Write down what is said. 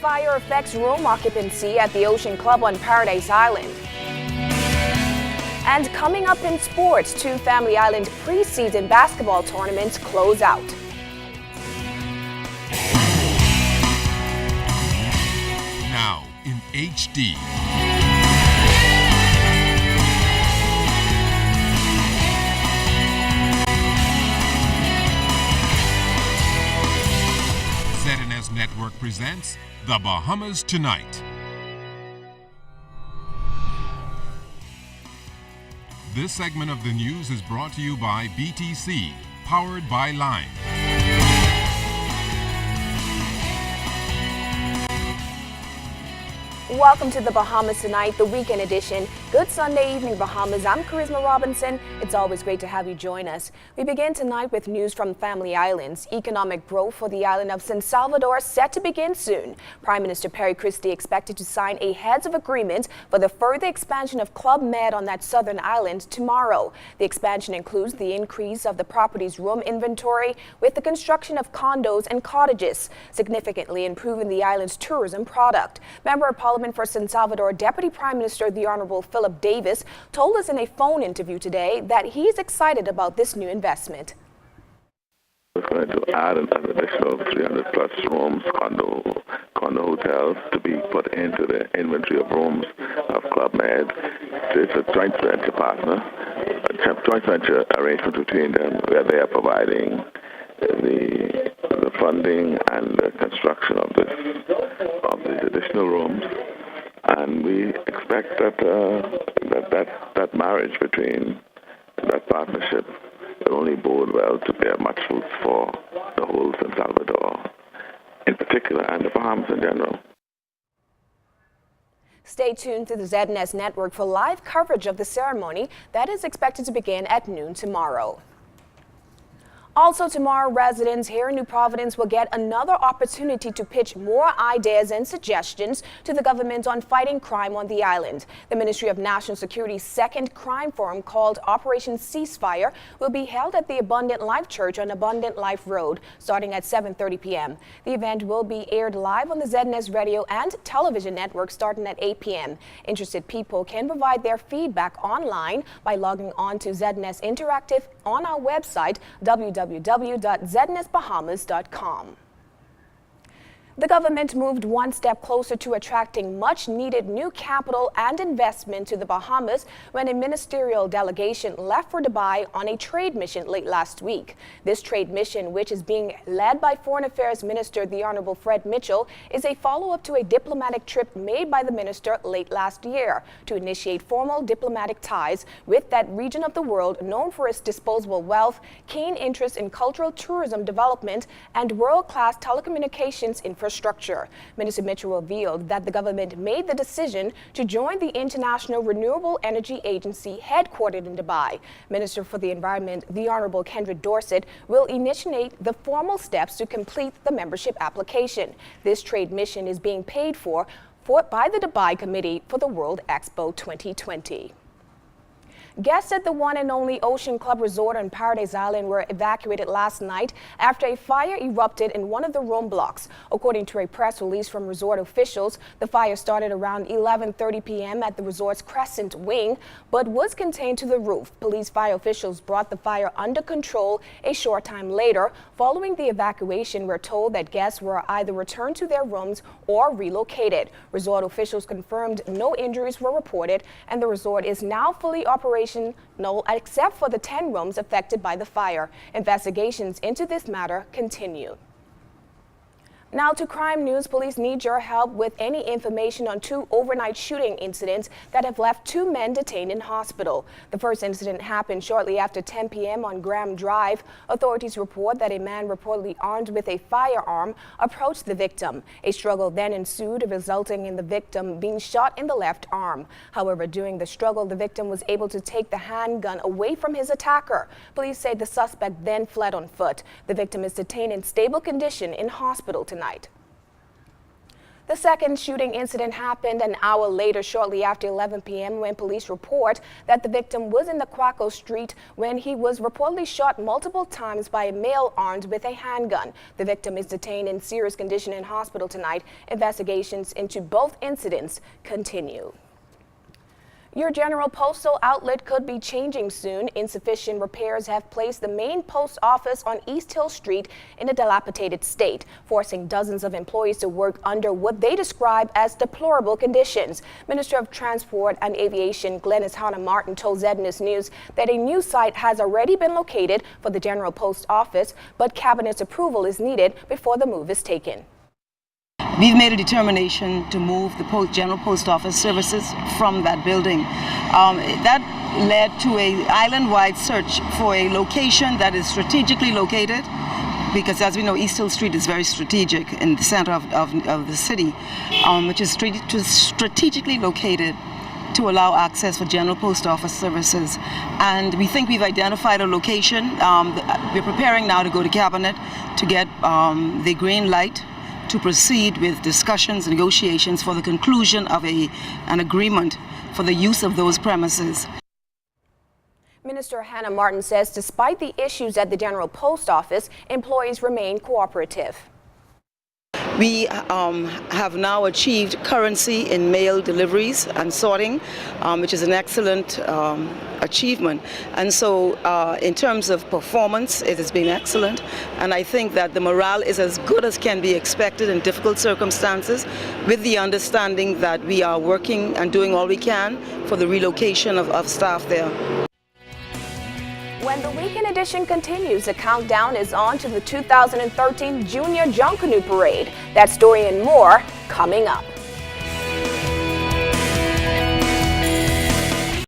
fire affects room occupancy at the Ocean Club on Paradise Island. And coming up in sports, two Family Island preseason basketball tournaments close out. Now in HD. ZNS Network presents The Bahamas Tonight. This segment of the news is brought to you by BTC, powered by Lime. Welcome to the Bahamas Tonight, the weekend edition. Good Sunday evening, Bahamas. I'm Charisma Robinson. It's always great to have you join us. We begin tonight with news from Family Islands. Economic growth for the island of San Salvador set to begin soon. Prime Minister Perry Christie expected to sign a heads of agreement for the further expansion of Club Med on that southern island tomorrow. The expansion includes the increase of the property's room inventory with the construction of condos and cottages, significantly improving the island's tourism product. Member of Parliament for San Salvador Deputy Prime Minister the Honorable Philip Davis told us in a phone interview today that he's excited about this new investment. We're going to add an additional 300 plus rooms, condo hotels to be put into the inventory of rooms of Club Med. It's a joint venture joint venture arrangement between them where they are providing the funding and the construction of these additional rooms. And we expect that marriage between that partnership will only bode well to bear much fruits for the whole San Salvador in particular and the Bahamas in general. Stay tuned to the ZNS Network for live coverage of the ceremony that is expected to begin at noon tomorrow. Also tomorrow, residents here in New Providence will get another opportunity to pitch more ideas and suggestions to the government on fighting crime on the island. The Ministry of National Security's second crime forum called Operation Ceasefire will be held at the Abundant Life Church on Abundant Life Road starting at 7:30 p.m. The event will be aired live on the ZNS radio and television network starting at 8 p.m. Interested people can provide their feedback online by logging on to ZNS Interactive on our website, www.znsbahamas.com. The government moved one step closer to attracting much-needed new capital and investment to the Bahamas when a ministerial delegation left for Dubai on a trade mission late last week. This trade mission, which is being led by Foreign Affairs Minister the Honorable Fred Mitchell, is a follow-up to a diplomatic trip made by the minister late last year to initiate formal diplomatic ties with that region of the world known for its disposable wealth, keen interest in cultural tourism development, and world-class telecommunications infrastructure. Minister Mitchell revealed that the government made the decision to join the International Renewable Energy Agency headquartered in Dubai. Minister for the Environment, the Honorable Kendra Dorset, will initiate the formal steps to complete the membership application. This trade mission is being paid for by the Dubai Committee for the World Expo 2020. Guests at the one and only Ocean Club Resort on Paradise Island were evacuated last night after a fire erupted in one of the room blocks. According to a press release from resort officials, the fire started around 11:30 p.m. at the resort's Crescent Wing, but was contained to the roof. Police fire officials brought the fire under control a short time later. Following the evacuation, we're told that guests were either returned to their rooms or relocated. Resort officials confirmed no injuries were reported, and the resort is now fully operational except for the 10 rooms affected by the fire. Investigations into this matter continue. Now to crime news. Police need your help with any information on two overnight shooting incidents that have left two men detained in hospital. The first incident happened shortly after 10 p.m. on Graham Drive. Authorities report that a man reportedly armed with a firearm approached the victim. A struggle then ensued, resulting in the victim being shot in the left arm. However, during the struggle, the victim was able to take the handgun away from his attacker. Police say the suspect then fled on foot. The victim is detained in stable condition in hospital tonight. The second shooting incident happened an hour later, shortly after 11 p.m. when police report that the victim was in the Quaco Street when he was reportedly shot multiple times by a male armed with a handgun. The victim is detained in serious condition in hospital tonight. Investigations into both incidents continue. Your General Postal outlet could be changing soon. Insufficient repairs have placed the main post office on East Hill Street in a dilapidated state, forcing dozens of employees to work under what they describe as deplorable conditions. Minister of Transport and Aviation Glenys Hanna-Martin told ZNews News that a new site has already been located for the General Post Office, but Cabinet's approval is needed before the move is taken. We've made a determination to move the General Post Office services from that building. That led to an island-wide search for a location that is strategically located, because as we know, East Hill Street is very strategic in the center of the city, which is strategically located to allow access for General Post Office services. And we think we've identified a location. We're preparing now to go to Cabinet to get the green light to proceed with discussions and negotiations for the conclusion of an agreement for the use of those premises. Minister Hanna-Martin says despite the issues at the General Post Office, employees remain cooperative. We have now achieved currency in mail deliveries and sorting, which is an excellent achievement. And so in terms of performance, it has been excellent. And I think that the morale is as good as can be expected in difficult circumstances, with the understanding that we are working and doing all we can for the relocation of staff there. When the weekend edition continues, the countdown is on to the 2013 Junior Junkanoo Parade. That story and more coming up.